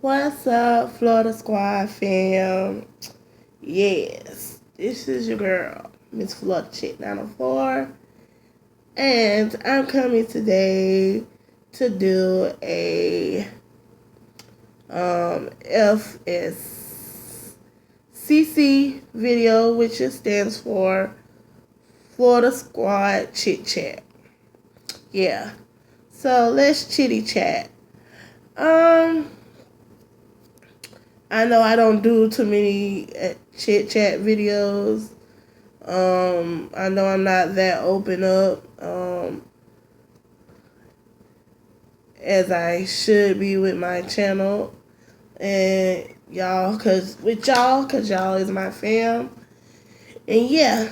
What's up, Florida Squad fam? Yes, this is your girl, Miss Florida Chit 904, and I'm coming today to do a Fscc video, which stands for Florida Squad Chit Chat. Yeah, so let's chitty chat. I know I don't do too many chit chat videos. I know I'm not that open up as I should be with my channel, and cause y'all is my fam, and yeah.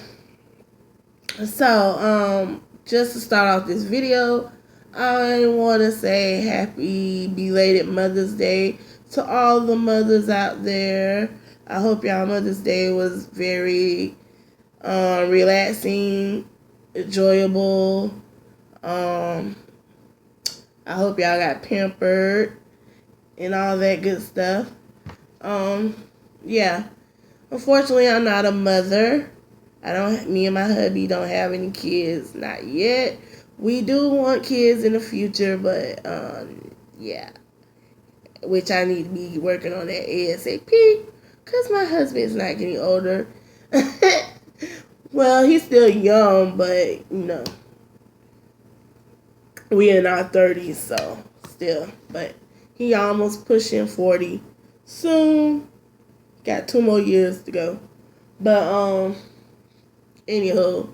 So just to start off this video, I want to say happy belated Mother's Day to all the mothers out there. I hope y'all Mother's Day was very relaxing, enjoyable. I hope y'all got pampered and all that good stuff. Yeah. Unfortunately, I'm not a mother. Me and my hubby don't have any kids, not yet. We do want kids in the future, but yeah, which I need to be working on that ASAP, because my husband's not getting older. Well, he's still young, but we in our 30s, so still, but he almost pushing 40 soon. Got 2 more years to go. But anywho,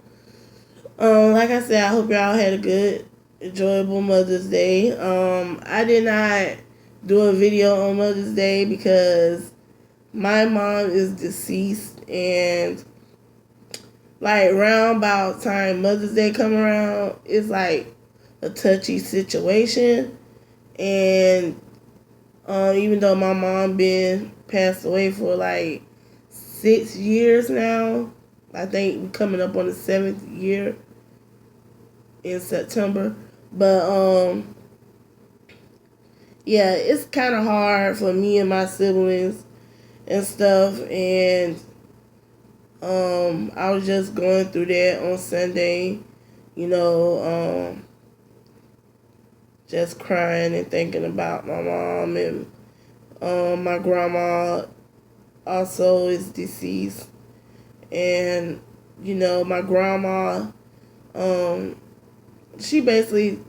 like I said, I hope y'all had a good, enjoyable Mother's Day. I did not do a video on Mother's Day because my mom is deceased, and like round about time Mother's Day come around, it's like a touchy situation. And even though my mom been passed away for like 6 years now, I think we're coming up on the 7th year in September. But yeah, it's kind of hard for me and my siblings and stuff. And I was just going through that on Sunday, just crying and thinking about my mom. And my grandma also is deceased. And my grandma, she basically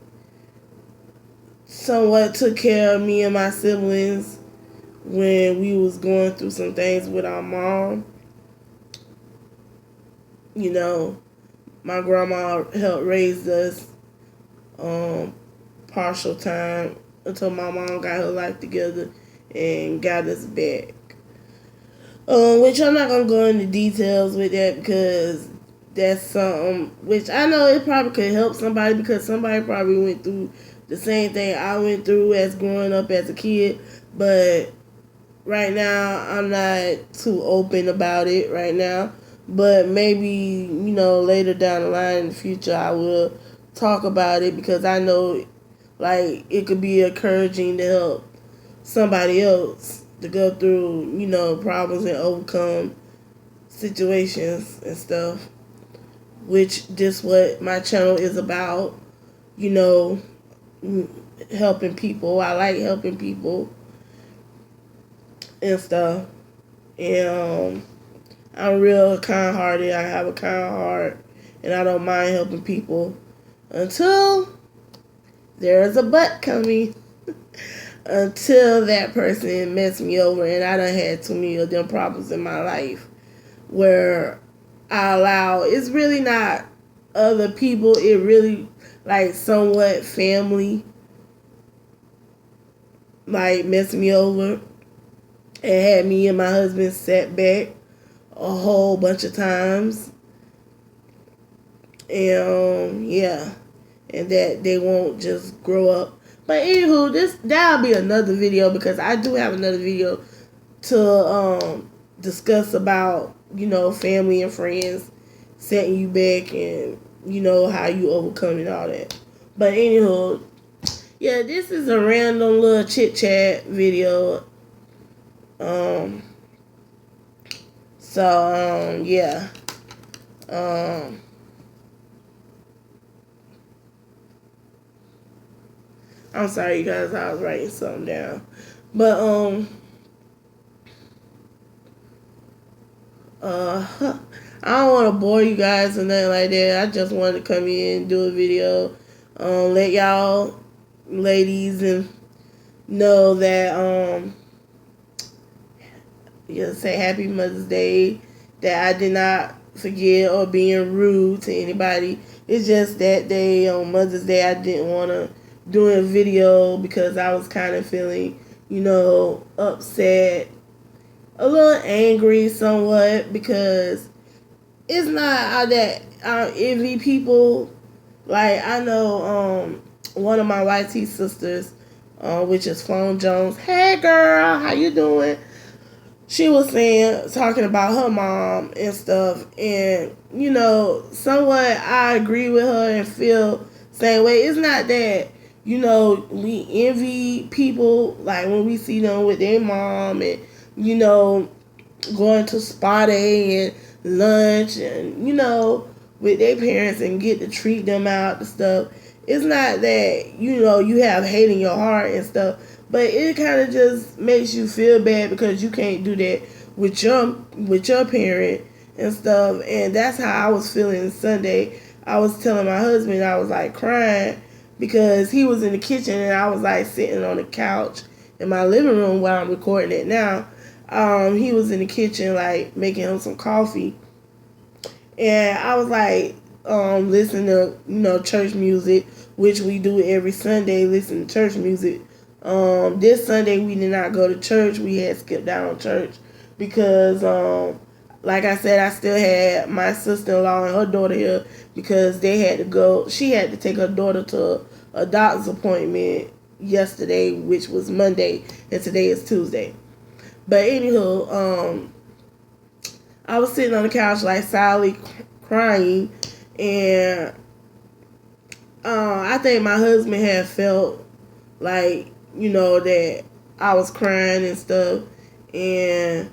somewhat took care of me and my siblings when we was going through some things with our mom. My grandma helped raise us partial time until my mom got her life together and got us back. Which I'm not going to go into details with that, because that's something which I know it probably could help somebody, because somebody probably went through the same thing I went through as growing up as a kid. But right now, I'm not too open about it right now. But maybe, later down the line in the future, I will talk about it, because I know, like, it could be encouraging to help somebody else to go through, problems and overcome situations and stuff, which just what my channel is about, helping people. I like helping people and stuff. And I'm real kind-hearted. I have a kind heart, and I don't mind helping people until there's a but coming. Until that person messed me over, and I done had too many of them problems in my life where I allow, it's really not other people, it really like somewhat family like messed me over and had me and my husband set back a whole bunch of times. And yeah, and that they won't just grow up. But anywho, that'll be another video, because I do have another video to discuss about, family and friends setting you back, and how you overcome and all that. But anywho, yeah, this is a random little chit chat video Um, so yeah. Um, I'm sorry, you guys. I was writing something down, but I don't want to bore you guys or nothing like that. I just wanted to come in and do a video, let y'all ladies and know that say Happy Mother's Day. That I did not forget or being rude to anybody. It's just that day on Mother's Day I didn't want to do a video because I was kind of feeling, upset, a little angry somewhat because it's not that I envy people. Like I know one of my YT sisters, which is Phone Jones. Hey girl, how you doing? She was talking about her mom and stuff, and somewhat I agree with her and feel same way. It's not that we envy people like when we see them with their mom and going to spa day and lunch and with their parents and get to treat them out and stuff. It's not that you have hate in your heart and stuff, but it kind of just makes you feel bad because you can't do that with your parent and stuff. And that's how I was feeling Sunday. I was telling my husband I was like crying because he was in the kitchen and I was like sitting on the couch in my living room while I'm recording it now. He was in the kitchen like making him some coffee, and I was like listening to church music, which we do every Sunday. Listen to church music. This Sunday we did not go to church. We had skipped out on church because like I said, I still had my sister-in-law and her daughter here because they had to go. She had to take her daughter to a doctor's appointment yesterday, which was Monday, and today is Tuesday. But anywho, I was sitting on the couch like silently crying, and I think my husband had felt like that I was crying and stuff, and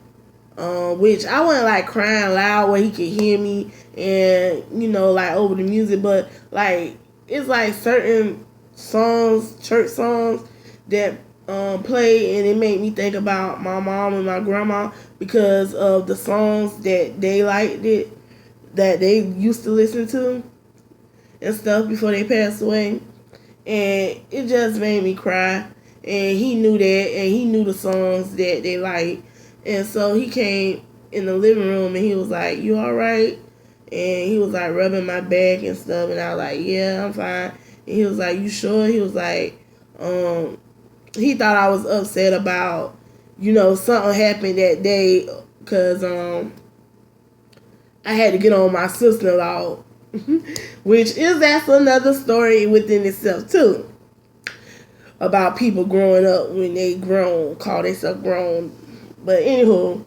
which I wasn't like crying loud where he could hear me and like over the music, but like it's like certain songs, church songs that play, and it made me think about my mom and my grandma because of the songs that they liked that they used to listen to and stuff before they passed away, and it just made me cry. And he knew that, and he knew the songs that they liked, and so he came in the living room and he was like, "You all right?" And he was like rubbing my back and stuff, and I was like, "Yeah, I'm fine." And he was like, "You sure?" He was like, he thought I was upset about, something happened that day because I had to get on my sister-in-law, which that's another story within itself too, about people growing up when they grown, call themselves grown. But anywho,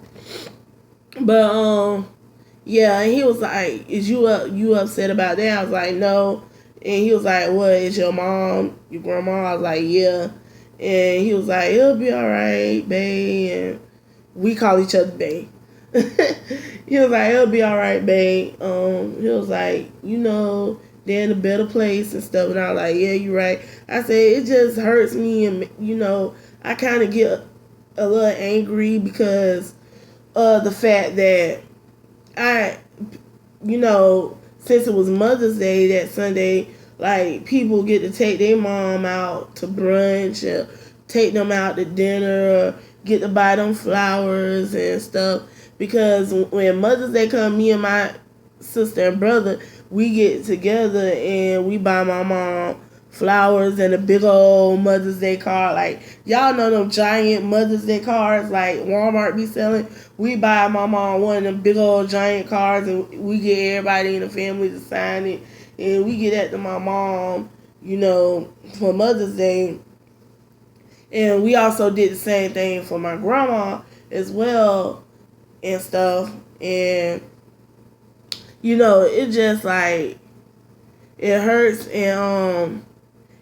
but yeah, and he was like, "Is you upset about that?" I was like, "No." And he was like, "What, is your mom, your grandma?" I was like, "Yeah." And he was like, "It'll be all right, babe." And we call each other babe. He was like, "It'll be all right, babe." He was like, they're in a better place and stuff. And I was like, "Yeah, you're right." I said, "It just hurts me, and I kind of get a little angry because of the fact that I, since it was Mother's Day that Sunday, like people get to take their mom out to brunch or take them out to dinner or get to buy them flowers and stuff. Because when Mother's Day come, me and my sister and brother, we get together and we buy my mom flowers and a big old Mother's Day card. Like, y'all know them giant Mother's Day cards like Walmart be selling. We buy my mom one of them big old giant cards, and we get everybody in the family to sign it. And we get that to my mom, for Mother's Day. And we also did the same thing for my grandma as well and stuff. And, it just like, it hurts. And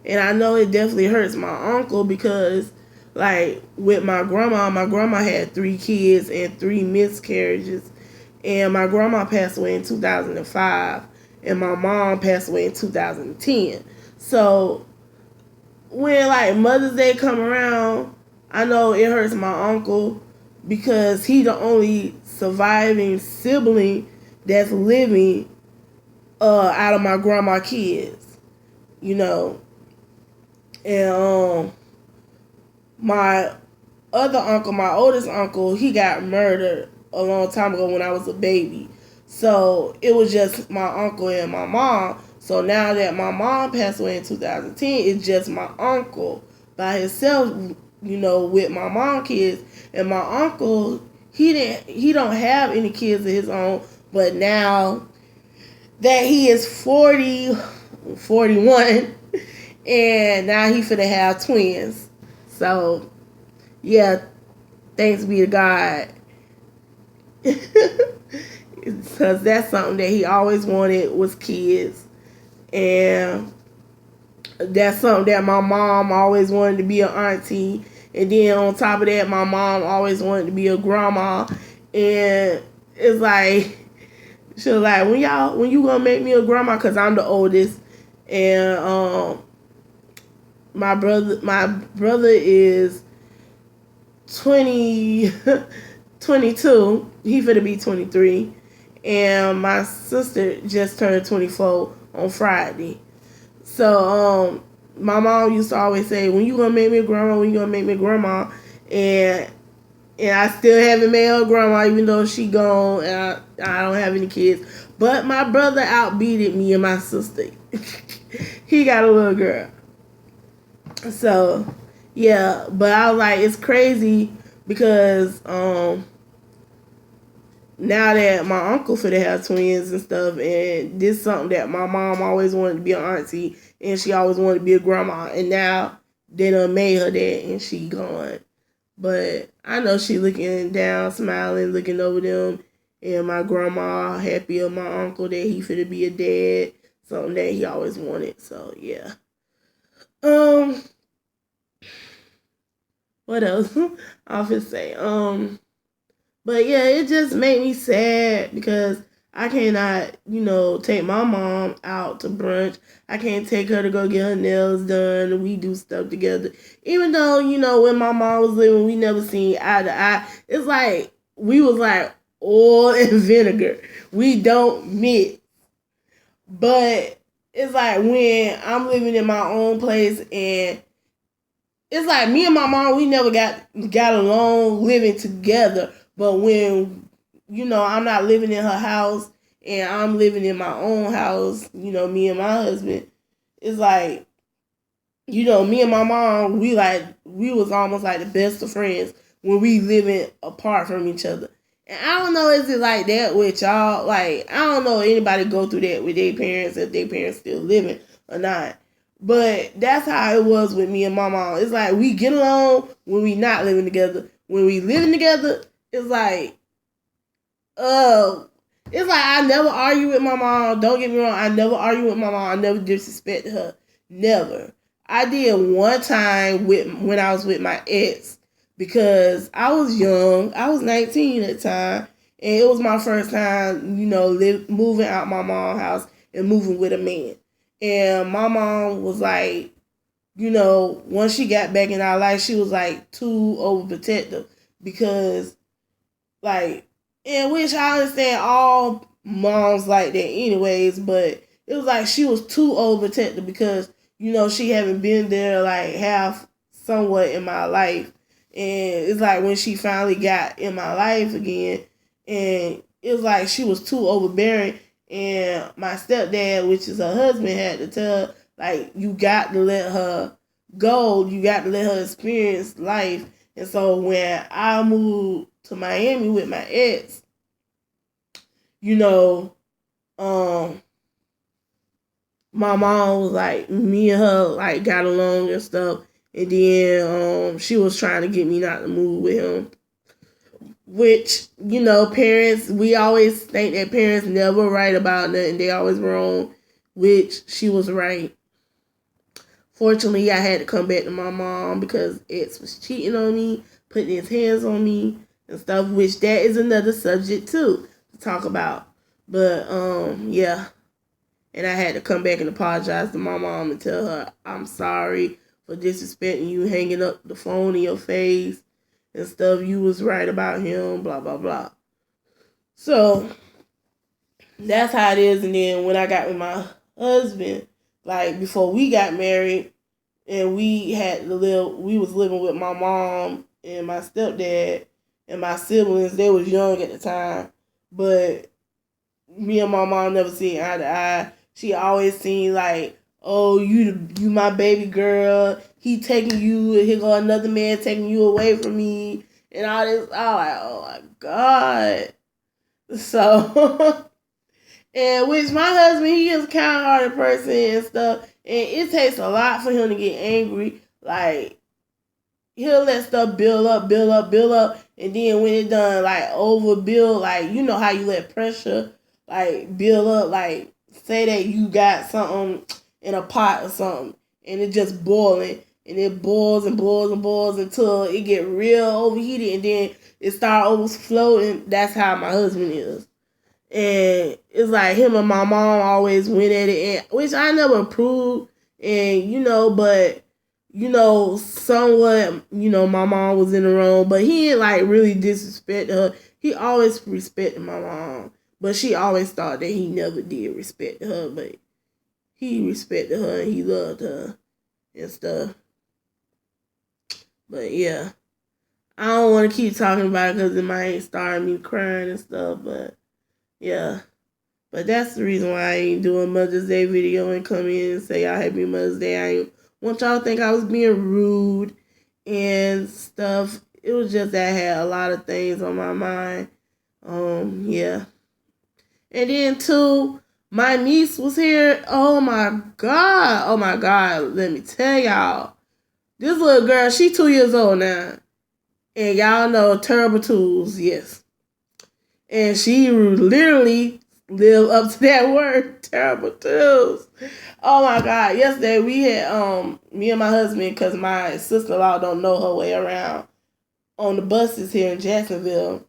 I know it definitely hurts my uncle because like with my grandma had 3 kids and 3 miscarriages, and my grandma passed away in 2005, and my mom passed away in 2010. So when like Mother's Day come around, I know it hurts my uncle because he the only surviving sibling that's living out of my grandma kids, you know. And my other uncle, my oldest uncle, he got murdered a long time ago when I was a baby. So it was just my uncle and my mom. So now that my mom passed away in 2010, it's just my uncle by himself, you know, with my mom kids. And my uncle, he don't have any kids of his own, but now that he is 41, and now he finna have twins. So yeah, thanks be to God. Because that's something that he always wanted was kids. And that's something that my mom always wanted to be an auntie. And then on top of that, my mom always wanted to be a grandma. And it's like, she was like, when you gonna make me a grandma? Because I'm the oldest. And my brother is 22. He finna be 23. And my sister just turned 24 on Friday. So my mom used to always say, when you gonna make me a grandma? When you gonna make me a grandma? And I still haven't made her a grandma, even though she gone and I don't have any kids. But my brother outbeated me and my sister. He got a little girl. So yeah, but I was like, it's crazy because now that my uncle finna have twins and stuff, and this is something that my mom always wanted to be an auntie, and she always wanted to be a grandma, and now they done made her that, and she gone. But I know she looking down, smiling, looking over them, and my grandma happy of my uncle that he finna be a dad, something that he always wanted. So yeah. What else? I'll just say, but yeah, it just made me sad because I cannot, you know, take my mom out to brunch. I can't take her to go get her nails done. We do stuff together. Even though, you know, when my mom was living, we never seen eye to eye. It's like, we was like oil and vinegar. We don't mix. But it's like when I'm living in my own place, and it's like me and my mom, we never got along living together. But when, you know, I'm not living in her house and I'm living in my own house, you know, me and my husband, it's like, you know, me and my mom, we was almost like the best of friends when we living apart from each other. And I don't know, is it like that with y'all? Like, I don't know if anybody go through that with their parents, if their parents still living or not. But that's how it was with me and my mom. It's like we get along when we not living together. When we living together, it's like I never argue with my mom. Don't get me wrong, I never argue with my mom. I never disrespect her. Never. I did one time when I was with my ex because I was young. I was 19 at the time, and it was my first time, you know, moving out my mom's house and moving with a man. And my mom was like, you know, once she got back in our life, she was like too overprotective because, like, in which I understand all moms like that anyways, but it was like she was too overprotective because, you know, she haven't been there like half somewhat in my life. And it's like when she finally got in my life again, and it was like she was too overbearing. And my stepdad, which is her husband, had to tell, like, you got to let her go. You got to let her experience life. And so when I moved to Miami with my ex, you know, my mom was like, me and her, like, got along and stuff. And then she was trying to get me not to move with him. Which, you know, parents, we always think that parents never right about nothing. They always wrong, which she was right Fortunately, I had to come back to my mom because X was cheating on me, putting his hands on me and stuff, which that is another subject too to talk about. But yeah. And I had to come back and apologize to my mom and tell her I'm sorry for disrespecting you, hanging up the phone in your face and stuff. You was right about him, blah, blah, blah. So that's how it is. And then when I got with my husband, like before we got married and we was living with my mom and my stepdad and my siblings. They was young at the time, but me and my mom never seen eye to eye. She always seen like, oh, you my baby girl. He taking you, here go another man taking you away from me, and all this. I was like, oh my God. So, and which my husband, he is a kind-hearted person and stuff, and it takes a lot for him to get angry. Like, he'll let stuff build up, and then when it done, like, overbuild, like, you know how you let pressure, like, build up, like, say that you got something in a pot or something, and it just boiling, and it boils and boils and boils until it get real overheated, and then it start overflowing. That's how my husband is. And it's like him and my mom always went at it, and, which I never approved, and, but, somewhat, my mom was in the wrong, but he didn't, like, really disrespect her. He always respected my mom. But she always thought that he never did respect her, but he respected her and he loved her and stuff. But yeah, I don't want to keep talking about it because it might start me crying and stuff, but yeah. But that's the reason why I ain't doing Mother's Day video and come in and say y'all happy Mother's Day. I ain't want y'all to think I was being rude and stuff. It was just that I had a lot of things on my mind. Yeah. And then, too, my niece was here. Oh, my God. Let me tell y'all. This little girl, she 2 years old now. And y'all know terrible tools, yes. And she literally lived up to that word, terrible tools. Oh, my God. Yesterday, we had, me and my husband, because my sister-in-law don't know her way around, on the buses here in Jacksonville.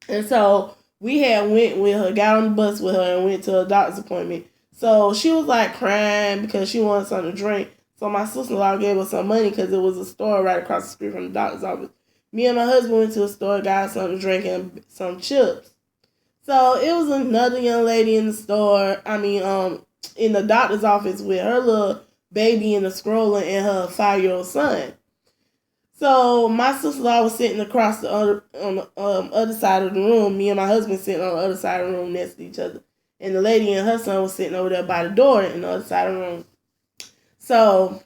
And so we had went with her, got on the bus with her, and went to a doctor's appointment. So she was like crying because she wanted something to drink. So my sister-in-law gave her some money because it was a store right across the street from the doctor's office. Me and my husband went to the store, got something to drink and some chips. So it was another young lady in the store, in the doctor's office with her little baby in the stroller and her 5-year-old son. So my sister-in-law was sitting across on the other side of the room. Me and my husband sitting on the other side of the room next to each other. And the lady and her son was sitting over there by the door in the other side of the room. So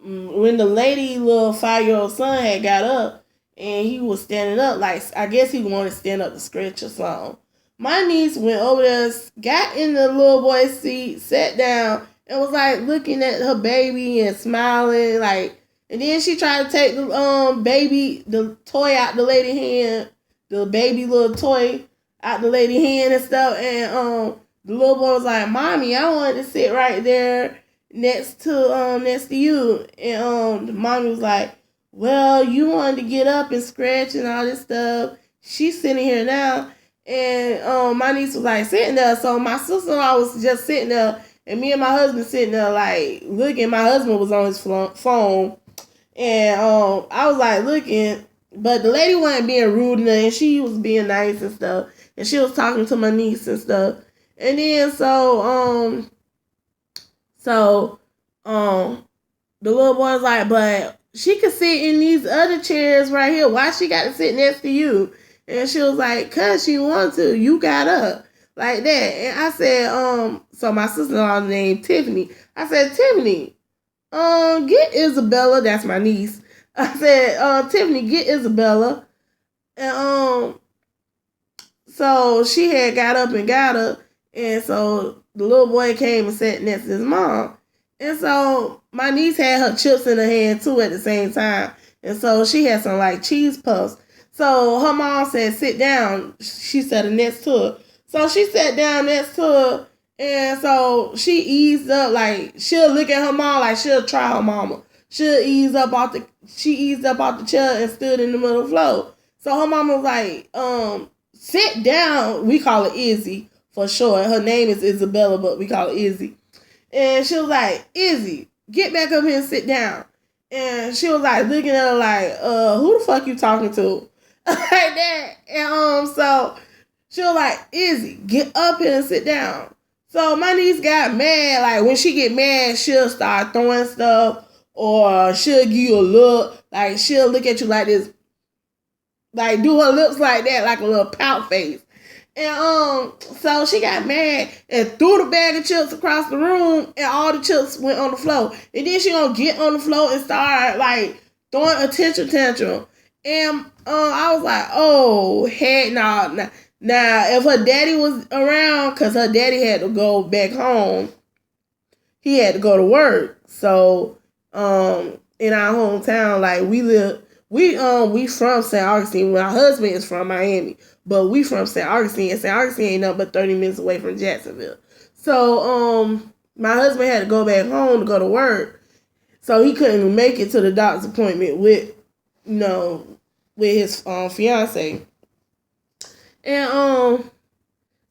when the lady little 5-year-old son had got up and he was standing up, like I guess he wanted to stand up to stretch or something. My niece went over there, got in the little boy's seat, sat down, and was like looking at her baby and smiling, like. And then she tried to take the toy out the lady hand, the baby little toy out the lady hand and stuff. And the little boy was like, "Mommy, I wanted to sit right there next to you." And the mommy was like, "Well, you wanted to get up and scratch and all this stuff. She's sitting here now." And my niece was like sitting there. So my sister-in-law was just sitting there, and me and my husband sitting there like looking. My husband was on his phone. And I was like looking, but the lady wasn't being rude and she was being nice and stuff. And she was talking to my niece and stuff. And then the little boy was like, but she could sit in these other chairs right here. Why she got to sit next to you? And she was like, cause she wanted to. You got up like that. And I said, so my sister-in-law named Tiffany. I said, Tiffany, get Isabella. That's my niece. I said, Tiffany, get Isabella. And so she had got up and got her. And so the little boy came and sat next to his mom. And so my niece had her chips in her hand too at the same time. And so she had some like cheese puffs. So her mom said, sit down. She sat next to her. So she sat down next to her. And so she eased up, like she'll look at her mom, like she'll try her mama. She eased up off the chair and stood in the middle of the floor. So her mama was like, sit down. We call her Izzy for short. Her name is Isabella, but we call her Izzy. And she was like, Izzy, get back up here and sit down. And she was like looking at her like, who the fuck you talking to? Like that. And so she was like, Izzy, get up here and sit down. So my niece got mad. Like when she get mad, she'll start throwing stuff, or she'll give you a look. Like she'll look at you like this, like do her lips like that, like a little pout face. And so she got mad and threw the bag of chips across the room, and all the chips went on the floor. And then she gonna get on the floor and start like throwing a tantrum. And I was like, oh heck no. Now, if her daddy was around, because her daddy had to go back home, he had to go to work. So, in our hometown, like we from St. Augustine. My husband is from Miami, but we from St. Augustine, and St. Augustine ain't nothing but 30 minutes away from Jacksonville. So, my husband had to go back home to go to work, so he couldn't make it to the doctor's appointment with his fiance. And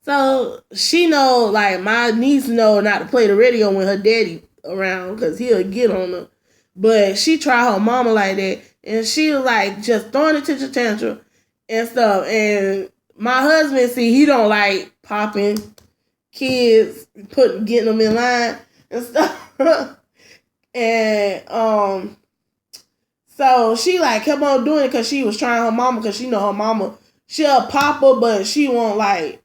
so she know, like my niece know not to play the radio when her daddy around, because he'll get on her. But she tried her mama like that, and she was like just throwing a tantrum and stuff. And my husband, see, he don't like popping kids, getting them in line and stuff. And so she like kept on doing it because she was trying her mama, because she know her mama, she'll pop her, but she won't like,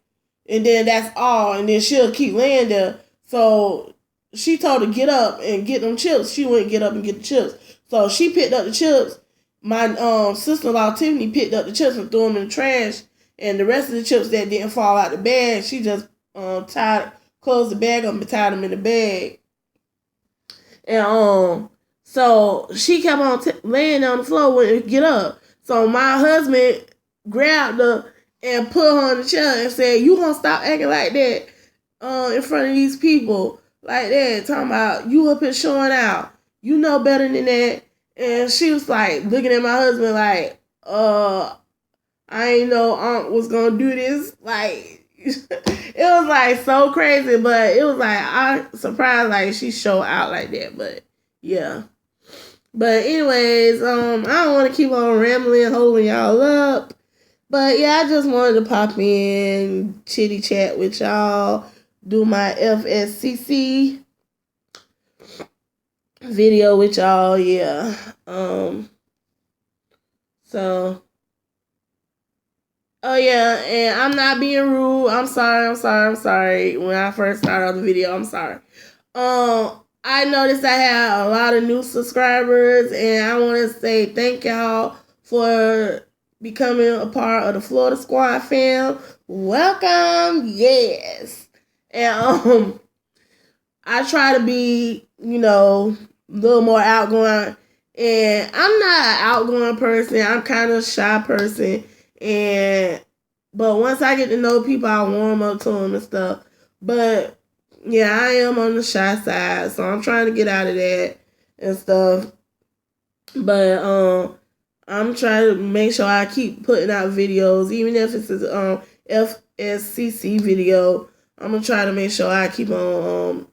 and then that's all, and then she'll keep laying there. So she told her to get up and get them chips. She wouldn't get up and get the chips. So she picked up the chips. My sister-in-law Tiffany picked up the chips and threw them in the trash. And the rest of the chips that didn't fall out the bag, she just closed the bag up and tied them in the bag. And so she kept on laying on the floor, wouldn't get up. So my husband grabbed her and put her on the chair and said, you gonna stop acting like that in front of these people like that, talking about you up here showing out, you know better than that. And she was like looking at my husband like, I ain't know Aunt was gonna do this. Like it was like so crazy, but it was like I surprised like she showed out like that. But yeah. But anyways, I don't want to keep on rambling, holding y'all up. But yeah, I just wanted to pop in, chitty chat with y'all, do my Fscc video with y'all, yeah. So, oh yeah, and I'm not being rude. I'm sorry. When I first started on the video, I'm sorry. I noticed I have a lot of new subscribers, and I want to say thank y'all for becoming a part of the Florida Squad fam. Welcome, yes. And I try to be, a little more outgoing. And I'm not an outgoing person. I'm kind of a shy person. But once I get to know people, I warm up to them and stuff. But yeah, I am on the shy side, so I'm trying to get out of that and stuff. But I'm trying to make sure I keep putting out videos, even if it's a Fscc video. I'm gonna try to make sure I keep on,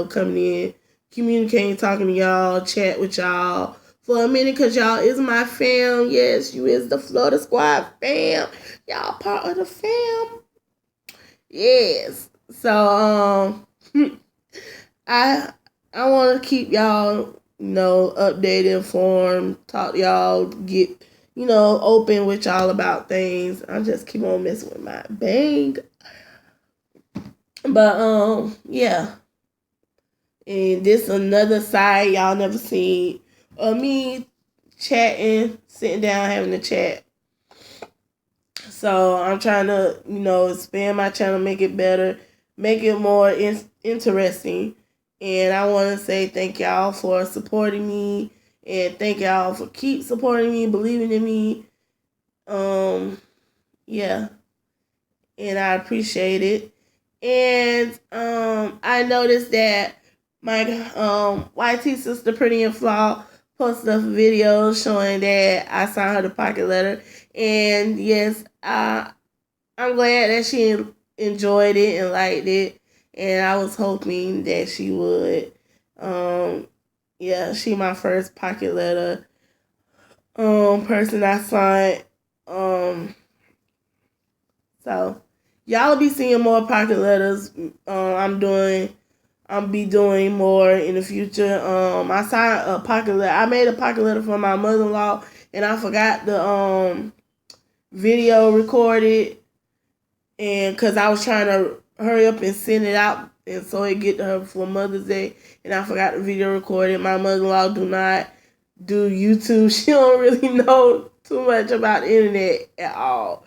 coming in, communicating, talking to y'all, chat with y'all for a minute, because y'all is my fam. Yes, you is the Florida Squad fam. Y'all part of the fam. Yes. So I want to keep y'all, updated, informed, talk to y'all, get, open with y'all about things. I just keep on messing with my bang. But yeah. And this another side y'all never seen of me chatting, sitting down, having a chat. So I'm trying to, expand my channel, make it better, make it more interesting. And I want to say thank y'all for supporting me, and thank y'all for keep supporting me, believing in me. Yeah. And I appreciate it. And I noticed that my YT sister Pretty and Flaw posted a video showing that I signed her the pocket letter. And yes, I'm glad that she enjoyed it and liked it. And I was hoping that she would. Yeah, she my first pocket letter person I signed. So y'all will be seeing more pocket letters. I'm be doing more in the future. I signed a pocket letter. I made a pocket letter for my mother-in-law, and I forgot the video recorded, and because I was trying to hurry up and send it out, and so it get to her for Mother's Day, and I forgot the video recorded. My mother-in-law do not do YouTube. She don't really know too much about the internet at all.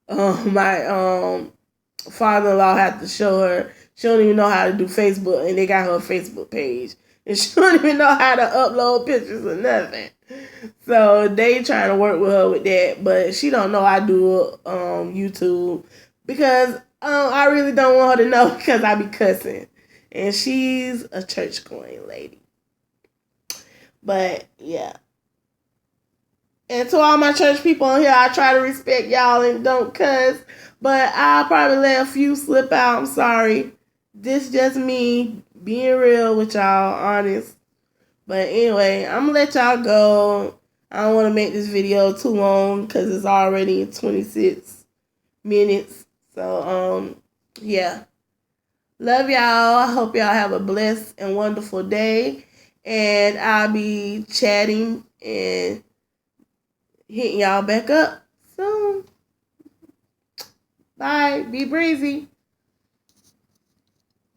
My father-in-law had to show her. She don't even know how to do Facebook, and they got her Facebook page, and she don't even know how to upload pictures or nothing. So they trying to work with her with that, but she don't know I do YouTube because I really don't want her to know because I be cussing, and she's a church going lady. But yeah. And to all my church people on here, I try to respect y'all and don't cuss. But I'll probably let a few slip out. I'm sorry. This just me being real with y'all, honest. But anyway, I'm going to let y'all go. I don't want to make this video too long because it's already 26 minutes. So, yeah. Love y'all. I hope y'all have a blessed and wonderful day. And I'll be chatting and hitting y'all back up soon. Bye. Be breezy.